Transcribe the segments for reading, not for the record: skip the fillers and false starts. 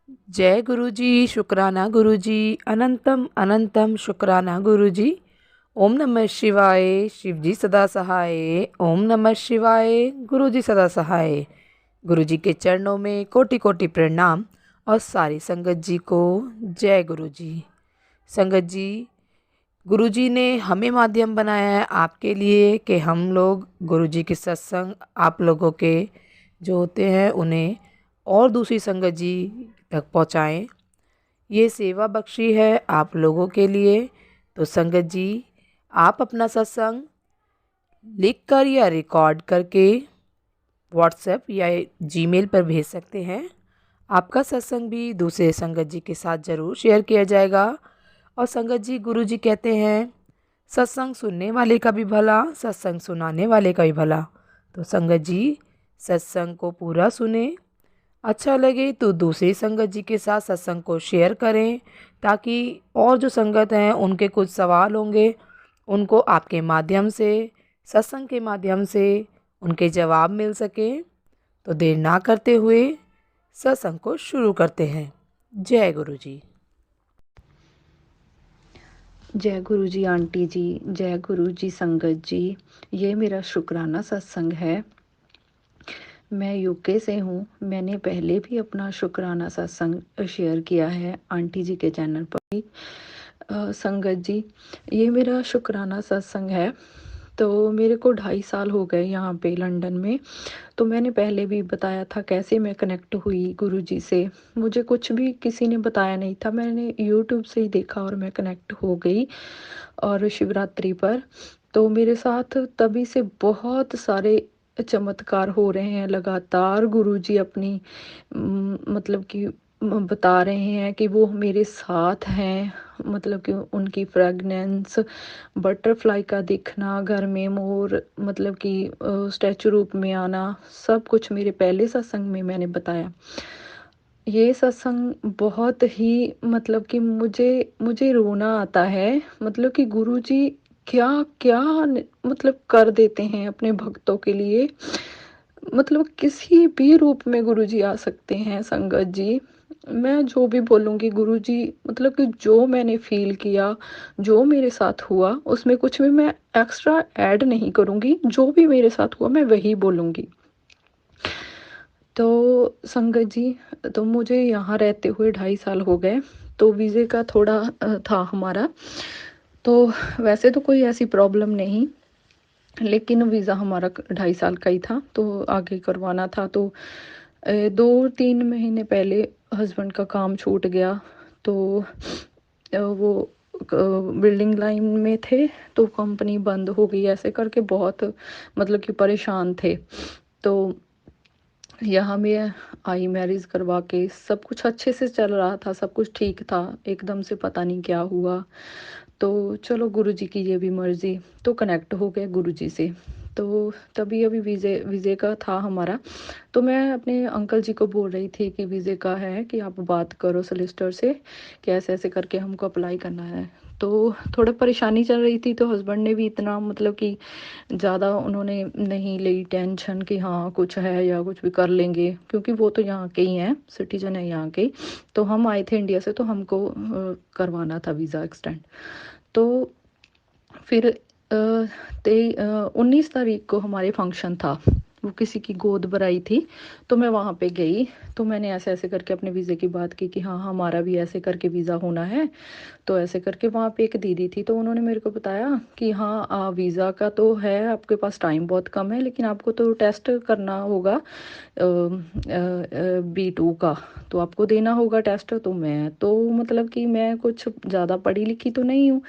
जय गुरु जी, शुक्राना गुरु जी, अनंतम अनंतम शुक्राना गुरु जी। ओम नमः शिवाय, शिव जी सदा सहाय। ओम नमः शिवाय, गुरु जी सदा सहाय। गुरु जी के चरणों में कोटि कोटि प्रणाम और सारी संगत जी को जय गुरु जी। संगत जी, गुरु जी ने हमें माध्यम बनाया है आपके लिए कि हम लोग गुरु जी के सत्संग आप लोगों के जो होते हैं उन्हें और दूसरी संगत जी तक पहुँचाएँ। ये सेवा बख्शी है आप लोगों के लिए। तो संगत जी, आप अपना सत्संग लिख कर या रिकॉर्ड करके व्हाट्सएप या जीमेल पर भेज सकते हैं। आपका सत्संग भी दूसरे संगत जी के साथ ज़रूर शेयर किया जाएगा। और संगत जी, गुरु जी कहते हैं सत्संग सुनने वाले का भी भला, सत्संग सुनाने वाले का भी भला। तो संगत जी, सत्संग को पूरा सुने, अच्छा लगे तो दूसरी संगत जी के साथ सत्संग को शेयर करें, ताकि और जो संगत हैं उनके कुछ सवाल होंगे, उनको आपके माध्यम से, सत्संग के माध्यम से उनके जवाब मिल सके। तो देर ना करते हुए सत्संग को शुरू करते हैं। जय गुरु जी। जय गुरु जी आंटी जी, जय गुरु जी संगत जी। ये मेरा शुक्राना सत्संग है। मैं यूके से हूँ। मैंने पहले भी अपना शुक्राना सत्संग शेयर किया है आंटी जी के चैनल पर भी। संगत जी, ये मेरा शुक्राना सत्संग है। तो मेरे को 2.5 साल हो गए यहाँ पे लंदन में। तो मैंने पहले भी बताया था कैसे मैं कनेक्ट हुई गुरु जी से। मुझे कुछ भी किसी ने बताया नहीं था, मैंने यूट्यूब से ही देखा और मैं कनेक्ट हो गई। और शिवरात्रि पर तो मेरे साथ तभी से बहुत सारे चमत्कार हो रहे हैं लगातार। गुरु जी अपनी मतलब कि बता रहे हैं कि वो मेरे साथ हैं। मतलब कि उनकी फ्रेगनेंस, बटरफ्लाई का दिखना, घर में मोर, मतलब कि स्टैचू रूप में आना, सब कुछ मेरे पहले सत्संग में मैंने बताया। ये सत्संग बहुत ही मतलब कि मुझे मुझे रोना आता है। मतलब कि गुरुजी क्या क्या मतलब कर देते हैं अपने भक्तों के लिए। मतलब किसी भी रूप में गुरुजी आ सकते हैं संगत जी। मैं जो भी बोलूँगी गुरुजी, मतलब कि जो मैंने फील किया, जो मेरे साथ हुआ, उसमें कुछ भी मैं एक्स्ट्रा ऐड नहीं करूँगी। जो भी मेरे साथ हुआ मैं वही बोलूँगी। तो संगत जी, तो मुझे यहाँ रहते हुए 2.5 साल हो गए। तो वीज़े का थोड़ा था हमारा। तो वैसे तो कोई ऐसी प्रॉब्लम नहीं, लेकिन वीज़ा हमारा 2.5 साल का ही था तो आगे करवाना था। तो 2-3 महीने पहले हस्बैंड का काम छूट गया। तो वो बिल्डिंग लाइन में थे तो कंपनी बंद हो गई, ऐसे करके बहुत मतलब कि परेशान थे। तो यहाँ मैं आई मैरिज करवा के, सब कुछ अच्छे से चल रहा था, सब कुछ ठीक था। एकदम से पता नहीं क्या हुआ। तो चलो गुरुजी की ये भी मर्ज़ी, तो कनेक्ट हो गए गुरुजी से। तो तभी अभी वीज़े वीज़े का था हमारा। तो मैं अपने अंकल जी को बोल रही थी कि वीज़े का है कि आप बात करो सोलिसिटर से कि ऐसे ऐसे करके हमको अप्लाई करना है। तो थोड़ा परेशानी चल रही थी। तो हस्बैंड ने भी इतना मतलब कि ज़्यादा उन्होंने नहीं ली टेंशन कि हाँ कुछ है या कुछ भी कर लेंगे, क्योंकि वो तो यहाँ के ही हैं, सिटीजन है यहाँ के। तो हम आए थे इंडिया से, तो हमको करवाना था वीज़ा एक्सटेंड। तो फिर 19 तारीख को हमारे फंक्शन था। वो किसी की गोद भराई थी। तो मैं वहाँ पे गई। तो मैंने ऐसे ऐसे करके अपने वीज़े की बात की कि हाँ हमारा भी ऐसे करके वीज़ा होना है। तो ऐसे करके वहाँ पे एक दीदी थी, तो उन्होंने मेरे को बताया कि हाँ वीज़ा का तो है, आपके पास टाइम बहुत कम है, लेकिन आपको तो टेस्ट करना होगा B2 का, तो आपको देना होगा टेस्ट। तो मैं तो मतलब कि मैं कुछ ज़्यादा पढ़ी लिखी तो नहीं हूँ।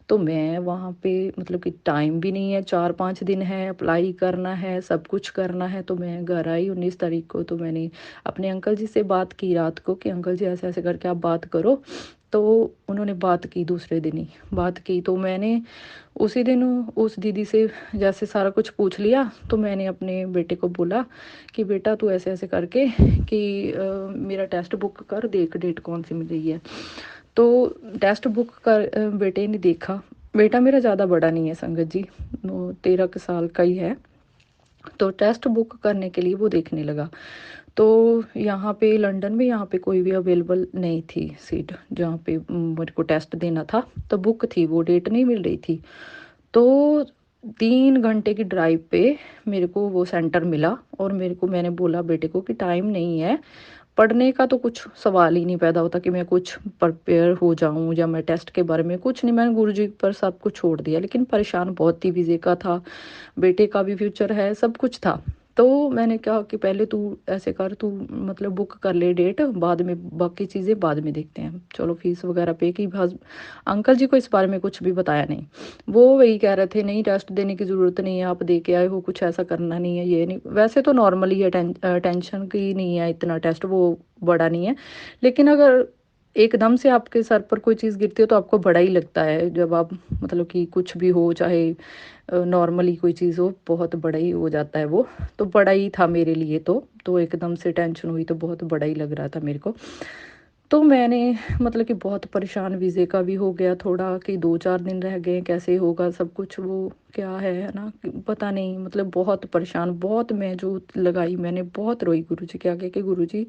तो मैं वहाँ पे मतलब कि टाइम भी नहीं है, 4-5 दिन है, अप्लाई करना है, सब कुछ करना है। तो मैं घर आई 19 तारीख को। तो मैंने अपने अंकल जी से बात की रात को कि अंकल जी ऐसे ऐसे करके आप बात करो। तो उन्होंने बात की, दूसरे दिन ही बात की। तो मैंने उसी दिन उस दीदी से जैसे सारा कुछ पूछ लिया। तो मैंने अपने बेटे को बोला कि बेटा तू ऐसे ऐसे करके कि मेरा टेस्ट बुक कर, देख डेट कौन सी मिल रही है। तो टेस्ट बुक कर बेटे ने देखा। बेटा मेरा ज़्यादा बड़ा नहीं है संगत जी, वो 13 साल का ही है। तो टेस्ट बुक करने के लिए वो देखने लगा। तो यहाँ पे लंदन में यहाँ पे कोई भी अवेलेबल नहीं थी सीट जहाँ पे मेरे को टेस्ट देना था, तो बुक थी, वो डेट नहीं मिल रही थी। तो 3 घंटे की ड्राइव पे मेरे को वो सेंटर मिला, और मेरे को, मैंने बोला बेटे को कि टाइम नहीं है पढ़ने का, तो कुछ सवाल ही नहीं पैदा होता कि मैं कुछ प्रिपेयर हो जाऊं, या मैं टेस्ट के बारे में कुछ नहीं, मैंने गुरुजी पर सब कुछ छोड़ दिया। लेकिन परेशान बहुत थी, वीज़े का था, बेटे का भी फ्यूचर है, सब कुछ था। तो मैंने कहा कि पहले तू ऐसे कर, तू मतलब बुक कर ले डेट, बाद में बाकी चीज़ें बाद में देखते हैं, चलो फीस वगैरह पे की। अंकल जी को इस बारे में कुछ भी बताया नहीं, वो वही कह रहे थे नहीं टेस्ट देने की ज़रूरत नहीं है, आप दे के आए हो, कुछ ऐसा करना नहीं है, ये नहीं, वैसे तो नॉर्मल ही है, टेंशन की नहीं है, इतना टेस्ट वो बड़ा नहीं है। लेकिन अगर एकदम से आपके सर पर कोई चीज़ गिरती हो तो आपको बड़ा ही लगता है, जब आप मतलब कि कुछ भी हो, चाहे नॉर्मली कोई चीज़ हो, बहुत बड़ा ही हो जाता है वो। तो बड़ा ही था मेरे लिए, तो एकदम से टेंशन हुई तो बहुत बड़ा ही लग रहा था मेरे को। तो मैंने मतलब कि बहुत परेशान, वीज़े का भी हो गया थोड़ा कि 2-4 दिन रह गए, कैसे होगा सब कुछ, वो क्या है ना, पता नहीं, मतलब बहुत परेशान, बहुत मैं जो लगाई, मैंने बहुत रोई गुरुजी के आगे कि गुरुजी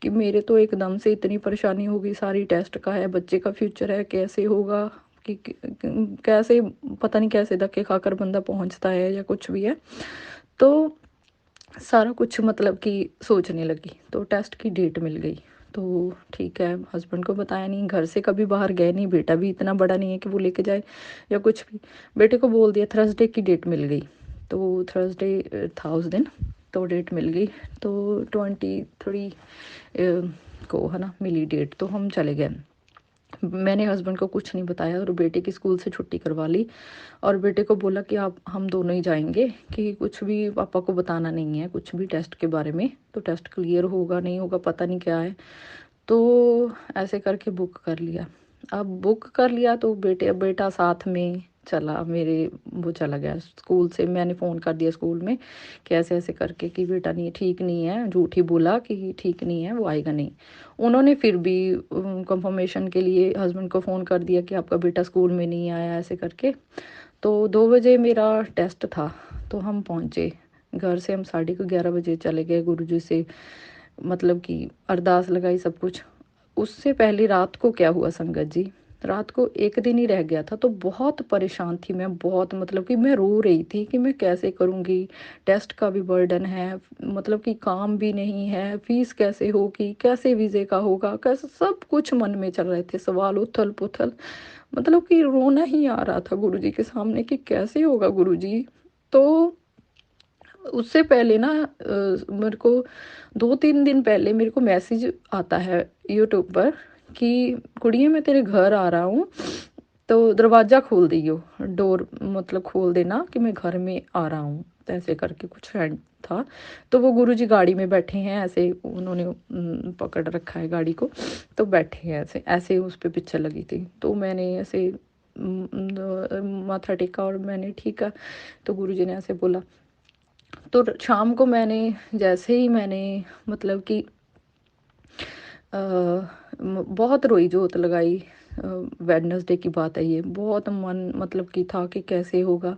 कि मेरे तो एकदम से इतनी परेशानी होगी, सारी टेस्ट का है, बच्चे का फ्यूचर है, कैसे होगा, कैसे, पता नहीं कैसे धक्के खाकर बंदा पहुंचता है या कुछ भी है। तो सारा कुछ मतलब कि सोचने लगी, तो टेस्ट की डेट मिल गई। तो ठीक है, हस्बैंड को बताया नहीं, घर से कभी बाहर गए नहीं, बेटा भी इतना बड़ा नहीं है कि वो लेके जाए या कुछ भी। बेटे को बोल दिया, थर्सडे की डेट मिल गई, तो थर्सडे था उस दिन, तो डेट मिल गई। तो 23 को है ना मिली डेट, तो हम चले गए। मैंने हस्बैंड को कुछ नहीं बताया, और बेटे की स्कूल से छुट्टी करवा ली, और बेटे को बोला कि आप, हम दोनों ही जाएंगे, कि कुछ भी पापा को बताना नहीं है, कुछ भी टेस्ट के बारे में, तो टेस्ट क्लियर होगा नहीं होगा पता नहीं क्या है। तो ऐसे करके बुक कर लिया। अब बुक कर लिया तो बेटा साथ में चला मेरे, वो चला गया स्कूल से, मैंने फ़ोन कर दिया स्कूल में कि ऐसे ऐसे करके कि बेटा नहीं, ठीक नहीं है, झूठ ही बोला कि ठीक नहीं है, वो आएगा नहीं। उन्होंने फिर भी कंफर्मेशन के लिए हस्बैंड को फ़ोन कर दिया कि आपका बेटा स्कूल में नहीं आया, ऐसे करके। तो 2 बजे मेरा टेस्ट था, तो हम पहुँचे घर से, हम 11:30 बजे चले गए गुरुजी से, मतलब कि अरदास लगाई, सब कुछ। उससे पहले रात को क्या हुआ संगत जी, रात को एक दिन ही रह गया था, तो बहुत परेशान थी मैं, बहुत मतलब कि मैं रो रही थी कि मैं कैसे करूँगी, टेस्ट का भी बर्डन है, मतलब कि काम भी नहीं है, फीस कैसे होगी, कैसे वीज़े का होगा, कैसे, सब कुछ मन में चल रहे थे सवाल, उथल पुथल, मतलब कि रोना ही आ रहा था गुरुजी के सामने कि कैसे होगा गुरुजी। तो उससे पहले ना मेरे को 2-3 दिन पहले मेरे को मैसेज आता है यूट्यूब पर कि कुड़िए मैं तेरे घर आ रहा हूँ, तो दरवाज़ा खोल दियो, डोर मतलब खोल देना कि मैं घर में आ रहा हूँ, तो ऐसे करके कुछ है था। तो वो गुरुजी गाड़ी में बैठे हैं, ऐसे उन्होंने पकड़ रखा है गाड़ी को, तो बैठे हैं ऐसे ऐसे, उस पर पिक्चर लगी थी, तो मैंने ऐसे माथा टेका, और मैंने ठीक है, तो गुरुजी ने ऐसे बोला। तो शाम को मैंने, जैसे ही मैंने मतलब कि बहुत रोई जोत लगाई, वेडनेसडे की बात है ये, बहुत मन मतलब कि था कि कैसे होगा।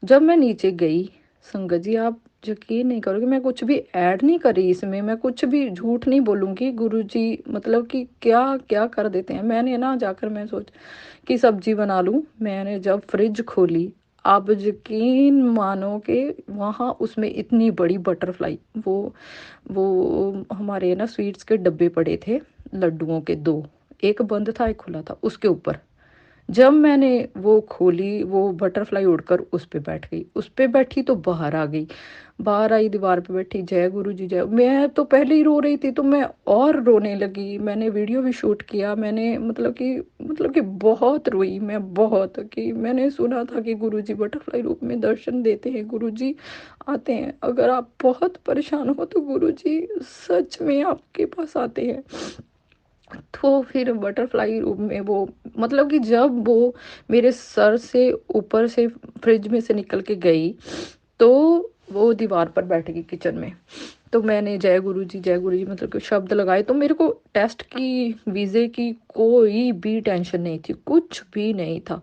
जब मैं नीचे गई संगत जी, आप यकीन नहीं करोगे, मैं कुछ भी ऐड नहीं करी इसमें, मैं कुछ भी झूठ नहीं बोलूँगी, गुरुजी मतलब कि क्या क्या कर देते हैं। मैंने ना जाकर मैं सोच कि सब्जी बना लूँ, मैंने जब फ्रिज खोली, आप यकीन मानो कि वहाँ उसमें इतनी बड़ी बटरफ्लाई, वो हमारे ना स्वीट्स के डब्बे पड़े थे, लड्डुओं के दो, एक बंद था एक खुला था, उसके ऊपर जब मैंने वो खोली, वो बटरफ्लाई उड़कर उस पे बैठ गई, उस पे बैठी तो बाहर आ गई, बाहर आई दीवार पे बैठी, जय गुरु जी जय। मैं तो पहले ही रो रही थी, तो मैं और रोने लगी, मैंने वीडियो भी शूट किया, मैंने मतलब कि बहुत रोई मैं, बहुत, कि मैंने सुना था कि गुरु जी बटरफ्लाई रूप में दर्शन देते हैं, गुरु जी आते हैं, अगर आप बहुत परेशान हो तो गुरु जी सच में आपके पास आते हैं। तो फिर बटरफ्लाई रूम में वो, मतलब कि जब वो मेरे सर से ऊपर से फ्रिज में से निकल के गई, तो वो दीवार पर बैठ गई किचन में। तो मैंने जय गुरु जी मतलब कि शब्द लगाए, तो मेरे को टेस्ट की, वीज़े की कोई भी टेंशन नहीं थी, कुछ भी नहीं था।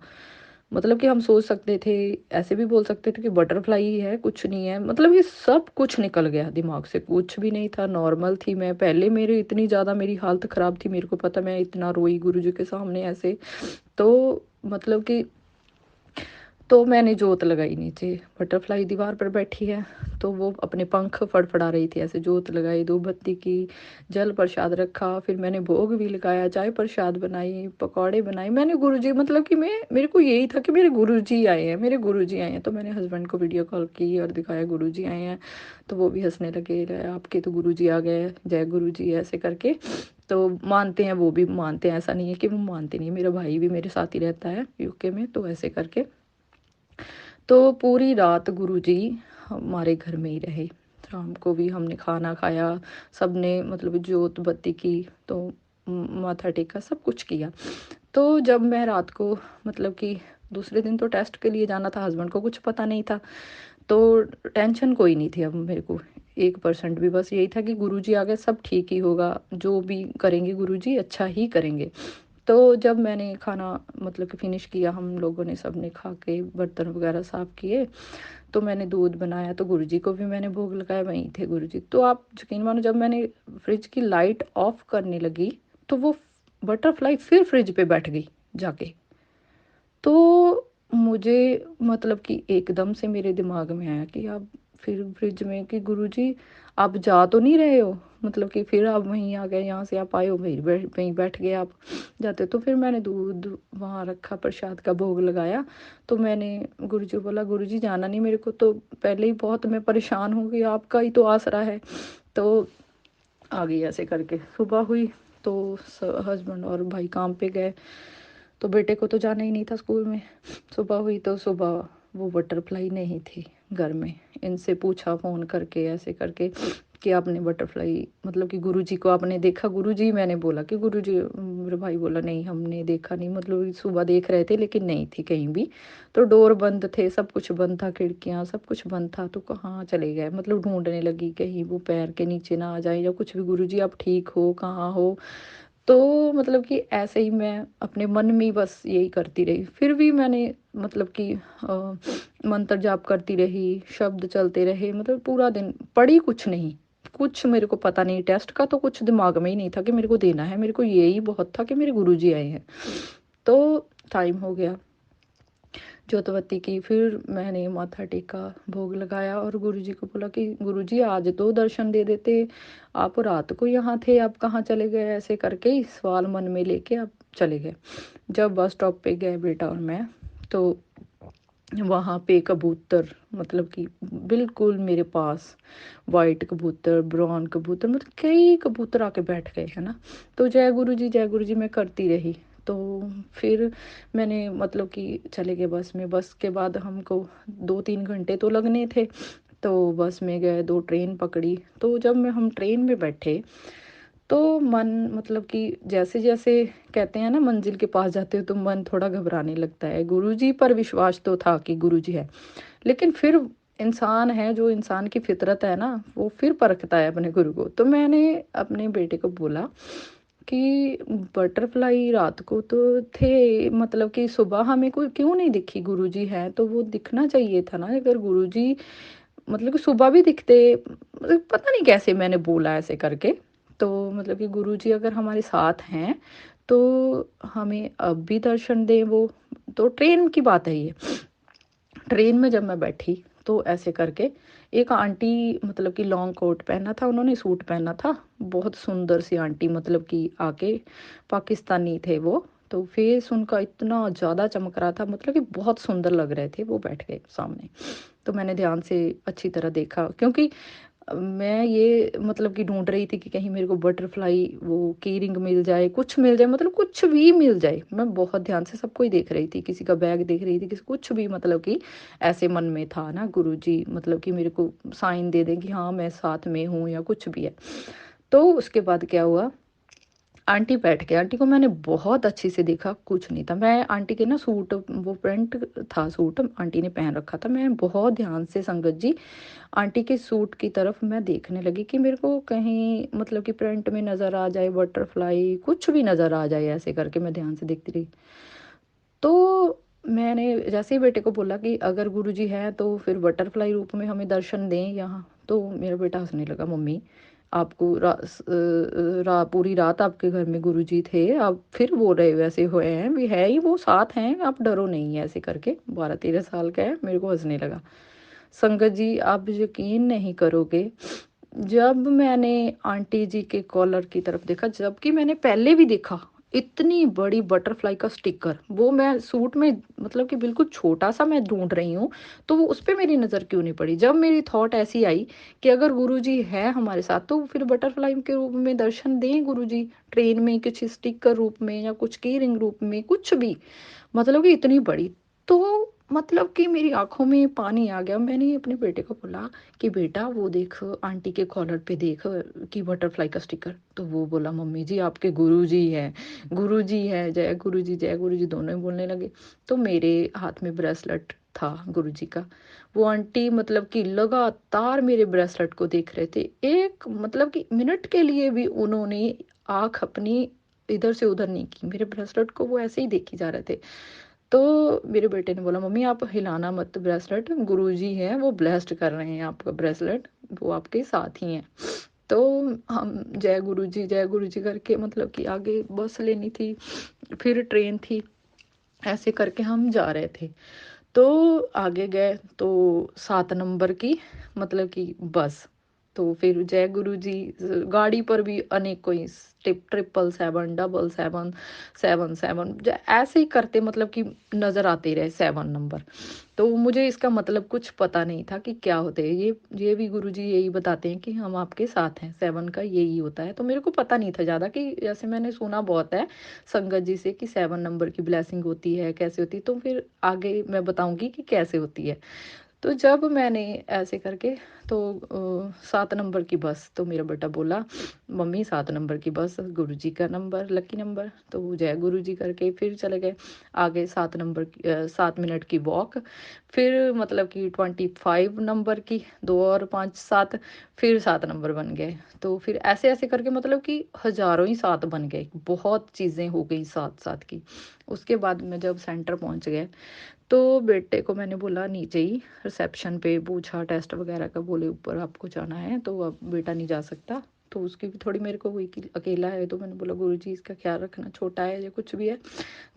मतलब कि हम सोच सकते थे, ऐसे भी बोल सकते थे कि बटरफ्लाई ही है, कुछ नहीं है। मतलब ये सब कुछ निकल गया दिमाग से, कुछ भी नहीं था, नॉर्मल थी मैं। पहले मेरे इतनी ज़्यादा मेरी हालत ख़राब थी, मेरे को पता, मैं इतना रोई गुरुजी के सामने ऐसे। तो मतलब कि तो मैंने जोत लगाई नीचे, बटरफ्लाई दीवार पर बैठी है, तो वो अपने पंख फड़फड़ा रही थी ऐसे, जोत लगाई, धूप बत्ती की, जल प्रसाद रखा, फिर मैंने भोग भी लगाया, चाय प्रसाद बनाई, पकौड़े बनाए मैंने। गुरुजी मतलब कि मैं, मेरे को यही था कि मेरे गुरुजी आए हैं, मेरे गुरुजी आए हैं। तो मैंने हस्बैंड को वीडियो कॉल की और दिखाया गुरुजी आए हैं, तो वो भी हंसने लगे, आपके तो गुरुजी आ गए, जय गुरुजी, ऐसे करके। तो मानते हैं, वो भी मानते हैं, ऐसा नहीं है कि वो मानते नहीं। मेरा भाई भी मेरे साथ ही रहता है यूके में, तो ऐसे करके तो पूरी रात गुरुजी हमारे घर में ही रहे। शाम को भी हमने खाना खाया, सबने मतलब जोत बत्ती की, तो माथा टेका, सब कुछ किया। तो जब मैं रात को मतलब कि दूसरे दिन तो टेस्ट के लिए जाना था, हस्बैंड को कुछ पता नहीं था, तो टेंशन कोई नहीं थी अब मेरे को 1% भी। बस यही था कि गुरुजी आ गए, सब ठीक ही होगा, जो भी करेंगे गुरुजी अच्छा ही करेंगे। तो जब मैंने खाना मतलब कि फ़िनिश किया, हम लोगों ने सब ने खा के बर्तन वगैरह साफ़ किए, तो मैंने दूध बनाया, तो गुरुजी को भी मैंने भोग लगाया, वहीं थे गुरुजी। तो आप यकीन मानो, जब मैंने फ्रिज की लाइट ऑफ करने लगी, तो वो बटरफ्लाई फिर फ्रिज पे बैठ गई जाके। तो मुझे मतलब कि एकदम से मेरे दिमाग में आया कि अब फिर फ्रिज में कि गुरुजी आप जा तो नहीं रहे हो, मतलब कि फिर आप वहीं आ गए, यहाँ से आप आए हो, वहीं बैठ गए आप जाते। तो फिर मैंने दूध वहाँ रखा, प्रसाद का भोग लगाया। तो मैंने गुरुजी को बोला, गुरुजी जाना नहीं मेरे को, तो पहले ही बहुत मैं परेशान हूँ कि आपका ही तो आसरा है। तो आ गई ऐसे करके। सुबह हुई तो हस्बैंड और भाई काम पे गए, तो बेटे को तो जाना ही नहीं था स्कूल में। सुबह हुई तो सुबह वो बटरफ्लाई नहीं थी घर में। इनसे पूछा फ़ोन करके ऐसे करके कि आपने बटरफ्लाई मतलब कि गुरुजी को आपने देखा? गुरुजी, मैंने बोला कि गुरुजी, मेरे भाई बोला नहीं हमने देखा नहीं, मतलब सुबह देख रहे थे लेकिन नहीं थी कहीं भी। तो डोर बंद थे, सब कुछ बंद था, खिड़कियाँ सब कुछ बंद था। तो कहाँ चले गए, मतलब ढूंढने लगी कहीं वो पैर के नीचे ना आ जाए या कुछ भी। गुरुजी आप ठीक हो, कहाँ हो? तो मतलब कि ऐसे ही मैं अपने मन में ही बस यही करती रही। फिर भी मैंने मतलब कि मंत्र जाप करती रही, शब्द चलते रहे, मतलब पूरा दिन पढ़ी कुछ नहीं। कुछ मेरे को पता नहीं, टेस्ट का तो कुछ दिमाग में ही नहीं था कि मेरे को देना है, मेरे को यही बहुत था कि मेरे गुरुजी आए हैं। तो टाइम हो गया, जोतवती की, फिर मैंने माथा टेका, भोग लगाया और गुरुजी को बोला कि गुरुजी आज तो दर्शन दे देते, आप रात को यहाँ थे, आप कहाँ चले गए? ऐसे करके ही सवाल मन में लेके आप चले गए। जब बस स्टॉप पे गए बेटा और मैं, तो वहाँ पे कबूतर मतलब कि बिल्कुल मेरे पास, वाइट कबूतर, ब्राउन कबूतर, मतलब कई कबूतर आके बैठ गए, है ना। तो जय गुरु जी, जय गुरु जी मैं करती रही। तो फिर मैंने मतलब कि चले गए बस में। बस के बाद हमको 2-3 घंटे तो लगने थे, तो बस में गए, 2 ट्रेन पकड़ी। तो जब मैं हम ट्रेन में बैठे, तो मन मतलब कि जैसे जैसे कहते हैं ना, मंजिल के पास जाते हो तो मन थोड़ा घबराने लगता है। गुरुजी पर विश्वास तो था कि गुरुजी है, लेकिन फिर इंसान है, जो इंसान की फितरत है ना, वो फिर परखता है अपने गुरु को। तो मैंने अपने बेटे को बोला कि बटरफ्लाई रात को तो थे, मतलब कि सुबह हमें को क्यों नहीं दिखी? गुरुजी है तो वो दिखना चाहिए था ना, अगर गुरुजी मतलब कि सुबह भी दिखते। मतलब पता नहीं कैसे मैंने बोला ऐसे करके। तो मतलब कि गुरुजी अगर हमारे साथ हैं तो हमें अब भी दर्शन दें वो। तो ट्रेन की बात है ये। ट्रेन में जब मैं बैठी तो ऐसे करके एक आंटी, मतलब कि लॉन्ग कोट पहना था उन्होंने, सूट पहना था, बहुत सुंदर सी आंटी, मतलब कि आके पाकिस्तानी थे वो। तो फेस उनका इतना ज़्यादा चमक रहा था, मतलब कि बहुत सुंदर लग रहे थे। वो बैठ गए सामने, तो मैंने ध्यान से अच्छी तरह देखा, क्योंकि मैं ये मतलब कि ढूंढ रही थी कि कहीं मेरे को बटरफ्लाई वो की रिंग मिल जाए, कुछ मिल जाए, मतलब कुछ भी मिल जाए। मैं बहुत ध्यान से सबको ही देख रही थी, किसी का बैग देख रही थी, किसी कुछ भी, मतलब कि ऐसे मन में था ना, गुरुजी मतलब कि मेरे को साइन दे दें कि हाँ मैं साथ में हूँ या कुछ भी है। तो उसके बाद क्या हुआ, आंटी बैठ गए। आंटी को मैंने बहुत अच्छे से देखा, कुछ नहीं था। मैं आंटी के ना सूट, वो प्रिंट था सूट आंटी ने पहन रखा था, मैं बहुत ध्यान से संगत जी आंटी के सूट की तरफ मैं देखने लगी कि मेरे को कहीं मतलब कि प्रिंट में नज़र आ जाए, बटरफ्लाई कुछ भी नज़र आ जाए, ऐसे करके मैं ध्यान से देखती रही। तो मैंने जैसे ही बेटे को बोला कि अगर गुरुजी हैं तो फिर बटरफ्लाई रूप में हमें दर्शन दें यहाँ, तो मेरा बेटा हंसने लगा, मम्मी आपको पूरी रात आपके घर में गुरुजी थे, आप फिर बोल रहे हो वैसे हुए हैं, भी है ही वो साथ हैं, आप डरो नहीं, ऐसे करके 12-13 साल का है। मेरे को हंसने लगा। संगत जी आप यकीन नहीं करोगे, जब मैंने आंटी जी के कॉलर की तरफ देखा, जबकि मैंने पहले भी देखा इतनी बड़ी बटरफ्लाई का स्टिकर, वो मैं सूट में मतलब कि बिल्कुल छोटा सा मैं ढूंढ रही हूँ, तो वो उस पर मेरी नज़र क्यों नहीं पड़ी। जब मेरी थॉट ऐसी आई कि अगर गुरुजी है हमारे साथ तो फिर बटरफ्लाई के रूप में दर्शन दें गुरुजी, ट्रेन में कुछ स्टिकर रूप में या कुछ की रिंग रूप में, कुछ भी, मतलब कि इतनी बड़ी। तो मतलब कि मेरी आंखों में पानी आ गया। मैंने अपने बेटे को बोला कि बेटा वो देख आंटी के कॉलर पे देख कि बटरफ्लाई का स्टिकर। तो वो बोला मम्मी जी आपके गुरुजी है, गुरुजी है, जय गुरुजी जय गुरुजी, दोनों ही बोलने लगे। तो मेरे हाथ में ब्रेसलेट था गुरुजी का। वो आंटी मतलब कि लगातार मेरे ब्रेसलेट को देख रहे थे, एक मतलब कि मिनट के लिए भी उन्होंने आंख अपनी इधर से उधर नहीं की, मेरे ब्रेसलेट को वो ऐसे ही देखी जा रहे थे। तो मेरे बेटे ने बोला मम्मी आप हिलाना मत ब्रेसलेट, गुरुजी हैं वो ब्लेस्ड कर रहे हैं आपका ब्रेसलेट, वो आपके साथ ही हैं। तो हम जय गुरु जी करके मतलब कि आगे बस लेनी थी, फिर ट्रेन थी, ऐसे करके हम जा रहे थे। तो आगे गए तो 7 नंबर की मतलब कि बस, तो फिर जय गुरु जी गाड़ी पर भी अनेकों ही triple seven, double seven, seven seven ऐसे ही करते मतलब कि नज़र आते रहे 7 नंबर। तो मुझे इसका मतलब कुछ पता नहीं था कि क्या होते हैं ये भी गुरुजी यही बताते हैं कि हम आपके साथ हैं, 7 का यही होता है। तो मेरे को पता नहीं था ज़्यादा, कि जैसे मैंने सुना बहुत है संगत जी से कि 7 नंबर की ब्लेसिंग होती है, कैसे होती है, तो फिर आगे मैं बताऊंगी कि कैसे होती है। तो जब मैंने ऐसे करके तो 7 नंबर की बस, तो मेरा बेटा बोला मम्मी 7 नंबर की बस, गुरुजी का नंबर, लकी नंबर। तो जय गुरुजी करके फिर चले गए आगे। 7 नंबर की 7 मिनट की वॉक, फिर मतलब कि 25 नंबर की, 2 और 5 7, फिर 7 नंबर बन गए। तो फिर ऐसे ऐसे करके मतलब कि हजारों ही सात बन गए, बहुत चीज़ें हो गई साथ साथ की। उसके बाद में जब सेंटर पहुंच गए तो बेटे को मैंने बोला नीचे ही रिसेप्शन पे पूछा टेस्ट वगैरह का, बोले ऊपर आपको जाना है तो अब बेटा नहीं जा सकता। तो उसकी भी थोड़ी मेरे को हुई कि अकेला है, तो मैंने बोला गुरुजी इसका ख्याल रखना, छोटा है या कुछ भी है।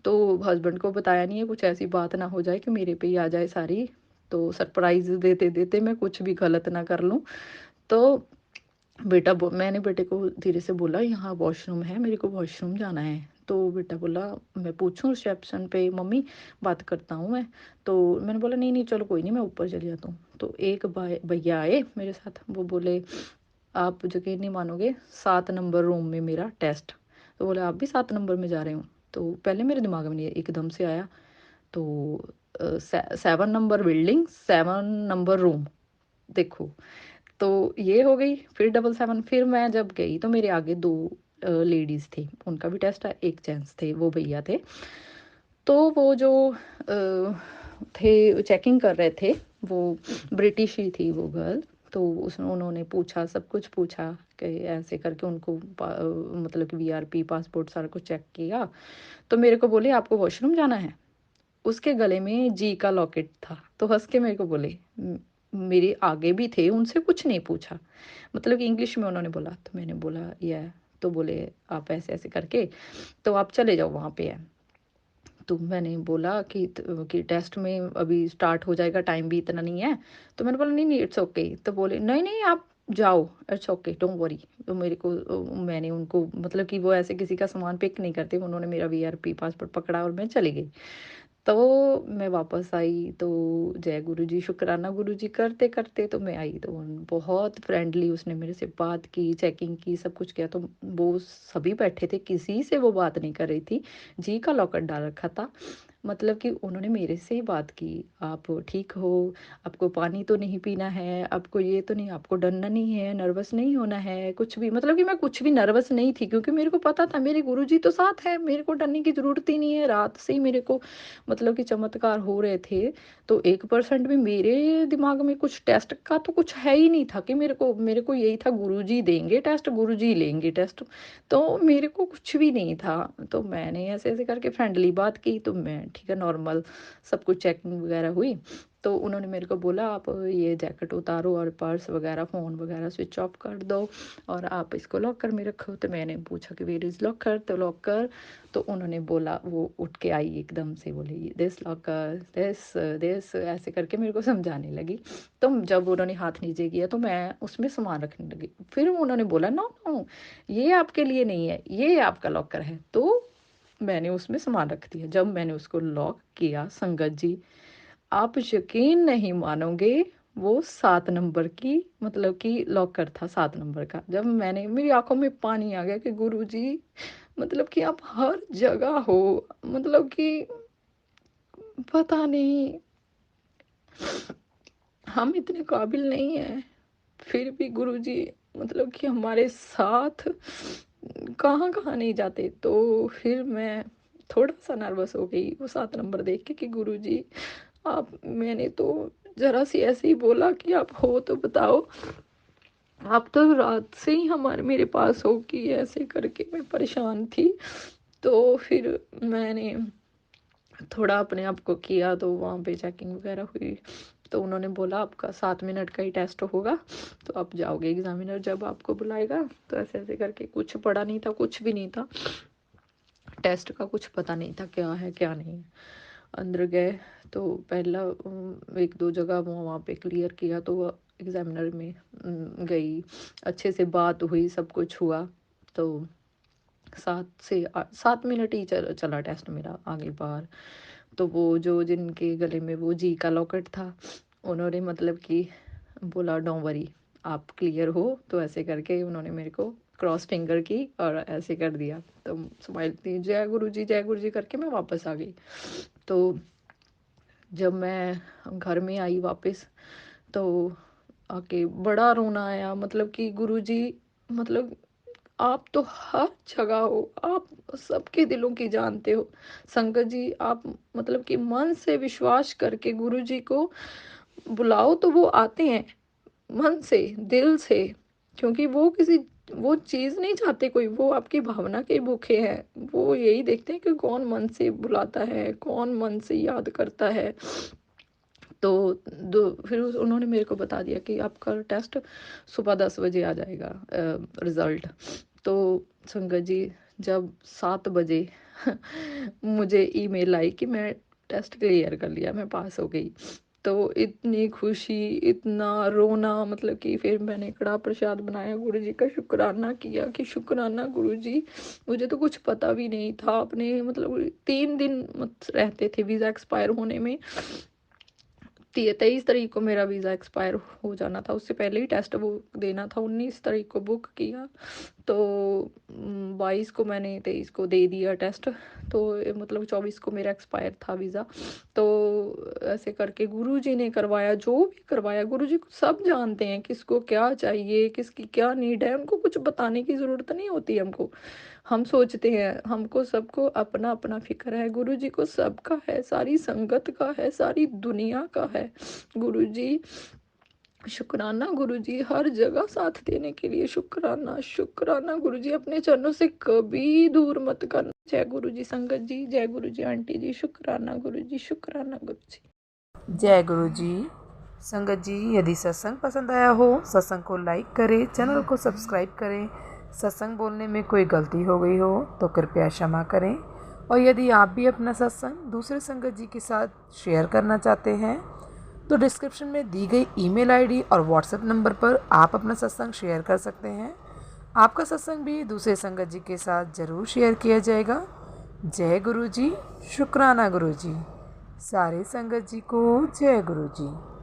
तो हस्बैंड को बताया नहीं है, कुछ ऐसी बात ना हो जाए कि मेरे पे ही आ जाए सारी, तो सरप्राइज देते देते मैं कुछ भी गलत ना कर लूँ। तो मैंने बेटे को धीरे से बोला यहाँ वॉशरूम है, मेरे को वॉशरूम जाना है। तो बेटा बोला मैं पूछूं रिसेप्शन पे मम्मी, बात करता हूँ मैं। तो मैंने बोला नहीं नहीं चलो कोई नहीं, मैं ऊपर चली जाता हूँ। तो एक भैया आए मेरे साथ, वो बोले आप यकीन नहीं मानोगे, 7 नंबर रूम में मेरा टेस्ट। तो बोले आप भी 7 नंबर में जा रहे हो। तो पहले मेरे दिमाग में नहीं एकदम से आया। तो 7 नंबर बिल्डिंग, 7 नंबर रूम, देखो। तो ये हो गई, फिर 777, फिर मैं जब गई तो मेरे आगे दो लेडीज थे, उनका भी टेस्ट है, एक जेंट्स थे, वो भैया थे। तो वो जो थे चेकिंग कर रहे थे, वो ब्रिटिश ही थी वो गर्ल। तो उसने उन्होंने पूछा, सब कुछ पूछा कि ऐसे करके उनको मतलब कि वीआरपी पासपोर्ट सारा कुछ चेक किया। तो मेरे को बोले आपको वॉशरूम जाना है। उसके गले में जी का लॉकेट था, तो हंस के मेरे को बोले मेरे आगे भी थे, उनसे कुछ नहीं पूछा, मतलब कि इंग्लिश में उन्होंने बोला। तो मैंने बोला यह, तो बोले आप ऐसे ऐसे करके तो आप चले जाओ वहाँ पे है। तो मैंने बोला कि टेस्ट में अभी स्टार्ट हो जाएगा, टाइम भी इतना नहीं है। तो मैंने बोला नहीं नहीं इट्स ओके। तो बोले नहीं नहीं आप जाओ, इट्स ओके डोंट वरी। तो मेरे को मैंने उनको मतलब कि वो ऐसे किसी का सामान पिक नहीं करते, उन्होंने मेरा वीआरपी पासपोर्ट पकड़ा और मैं चली गई। तो मैं वापस आई तो जय गुरु जी शुक्राना गुरु जी करते करते तो मैं आई, तो बहुत फ्रेंडली उसने मेरे से बात की, चेकिंग की, सब कुछ किया। तो वो सभी बैठे थे, किसी से वो बात नहीं कर रही थी, जी का लॉकेट डाल रखा था। मतलब कि उन्होंने मेरे से ही बात की, आप ठीक हो, आपको पानी तो नहीं पीना है, आपको ये तो नहीं, आपको डरना नहीं है, नर्वस नहीं होना है कुछ भी। मतलब कि मैं कुछ भी नर्वस नहीं थी, क्योंकि मेरे को पता था मेरे गुरुजी तो साथ है, मेरे को डरने की ज़रूरत ही नहीं है। रात से ही मेरे को मतलब कि चमत्कार हो रहे थे। तो 1% भी मेरे दिमाग में कुछ टेस्ट का तो कुछ है ही नहीं था, कि मेरे को यही था गुरुजी देंगे टेस्ट, गुरुजी लेंगे टेस्ट। तो मेरे को कुछ भी नहीं था। तो मैंने ऐसे ऐसे करके फ्रेंडली बात की, तो मैं ठीक है, नॉर्मल सब कुछ चेकिंग वगैरह हुई। तो उन्होंने मेरे को बोला आप ये जैकेट उतारो और पर्स वगैरह फ़ोन वगैरह स्विच ऑफ कर दो और आप इसको लॉकर में रखो। तो मैंने पूछा कि वेयर इज़ लॉकर, तो लॉकर, तो उन्होंने बोला, वो उठ के आई एकदम से, बोली दिस लॉकर, दिस दिस, ऐसे करके मेरे को समझाने लगी। तो जब उन्होंने हाथ नीचे किया तो मैं उसमें सामान रखने लगी। फिर उन्होंने बोला नो नो, ये आपके लिए नहीं है, ये आपका लॉकर है। तो मैंने उसमें सामान रख दिया। जब मैंने उसको लॉक किया, संगत जी, आप यकीन नहीं मानोगे, वो 7 नंबर की, मतलब कि लॉकर था 7 नंबर का। जब मैंने, मेरी आँखों में पानी आ गया कि गुरुजी, मतलब कि आप हर जगह हो, मतलब कि पता नहीं, हम इतने काबिल नहीं हैं, फिर भी गुरुजी मतलब कि हमारे साथ कहाँ-कहाँ नहीं जाते। तो फिर मैं थोड़ा-सा नर्वस हो गई वो 7 नंबर देख के कि गुरुजी आप, मैंने तो ज़रा-सी ऐसे ही बोला कि आप हो तो बताओ, आप तो रात से ही हमारे मेरे पास हो, कि ऐसे करके मैं परेशान थी। तो फिर मैंने थोड़ा अपने आप को किया, तो वहाँ पे चेकिंग वगैरह हुई। तो उन्होंने बोला आपका 7 मिनट का ही टेस्ट होगा, तो आप जाओगे, एग्ज़ामिनर जब आपको बुलाएगा। तो ऐसे-ऐसे करके, कुछ पढ़ा नहीं था, कुछ भी नहीं था। टेस्ट का कुछ पता नहीं था क्या है, क्या नहीं है। अंदर गए तो पहला 1-2 जगह वो वहाँ पे क्लियर किया, तो वो एग्ज़ामिनर में गई, अच्छे से बात हुई, सब कुछ हुआ। तो 7 मिनट ही चला टेस्ट मेरा, आगे बाहर। तो वो जो जिनके गले में वो जी का लॉकेट था, उन्होंने मतलब कि बोला डोंट वरी, आप क्लियर हो। तो ऐसे करके उन्होंने मेरे को क्रॉस फिंगर की और ऐसे कर दिया। तो स्माइल दी, जय गुरु जी करके मैं वापस आ गई। तो जब मैं घर में आई वापस, तो आके बड़ा रोना आया, मतलब कि गुरुजी, मतलब आप तो हर जगह हो, आप सबके दिलों की जानते हो। संगत जी, आप मतलब कि मन से विश्वास करके गुरुजी को बुलाओ तो वो आते हैं, मन से, दिल से। क्योंकि वो किसी, वो चीज़ नहीं चाहते कोई, वो आपकी भावना के भूखे हैं। वो यही देखते हैं कि कौन मन से बुलाता है, कौन मन से याद करता है। तो फिर उन्होंने मेरे को बता दिया कि आपका टेस्ट सुबह 10 बजे आ जाएगा, रिज़ल्ट। तो संगत जी, जब 7 बजे मुझे ईमेल आई कि मैं टेस्ट क्लियर कर लिया, मैं पास हो गई। तो इतनी खुशी, इतना रोना, मतलब कि फिर मैंने कड़ा प्रसाद बनाया, गुरुजी का शुक्राना किया कि शुक्राना गुरुजी, मुझे तो कुछ पता भी नहीं था। अपने मतलब 3 दिन रहते थे वीज़ा एक्सपायर होने में। 23 तारीख को मेरा वीज़ा एक्सपायर हो जाना था, उससे पहले ही टेस्ट वो देना था। 19 तारीख को बुक किया, तो 22 को मैंने 23 को दे दिया टेस्ट। तो मतलब 24 को मेरा एक्सपायर था वीज़ा। तो ऐसे करके गुरुजी ने करवाया, जो भी करवाया, गुरुजी को सब जानते हैं किसको क्या चाहिए, किसकी क्या नीड है, उनको कुछ बताने की ज़रूरत नहीं होती हमको। हम सोचते हैं हमको सबको अपना अपना फ़िक्र है, गुरुजी को सबका है, सारी संगत का है, सारी दुनिया का है। गुरुजी, शुक्राना गुरुजी, हर जगह साथ देने के लिए शुक्राना, शुक्राना गुरुजी, अपने चरणों से कभी दूर मत करना। जय गुरुजी संगत जी, जय गुरुजी आंटी जी, शुक्राना गुरुजी, शुक्राना गुरुजी। जय गुरु जी। संगत जी, यदि सत्संग पसंद आया हो, सत्संग को लाइक करें, चैनल को सब्सक्राइब करें। सत्संग बोलने में कोई गलती हो गई हो तो कृपया क्षमा करें। और यदि आप भी अपना सत्संग दूसरे संगत जी के साथ शेयर करना चाहते हैं तो डिस्क्रिप्शन में दी गई ईमेल आईडी और व्हाट्सएप नंबर पर आप अपना सत्संग शेयर कर सकते हैं। आपका सत्संग भी दूसरे संगत जी के साथ ज़रूर शेयर किया जाएगा। जय गुरु जी, शुक्राना गुरु जी। सारे संगत जी को जय गुरु जी।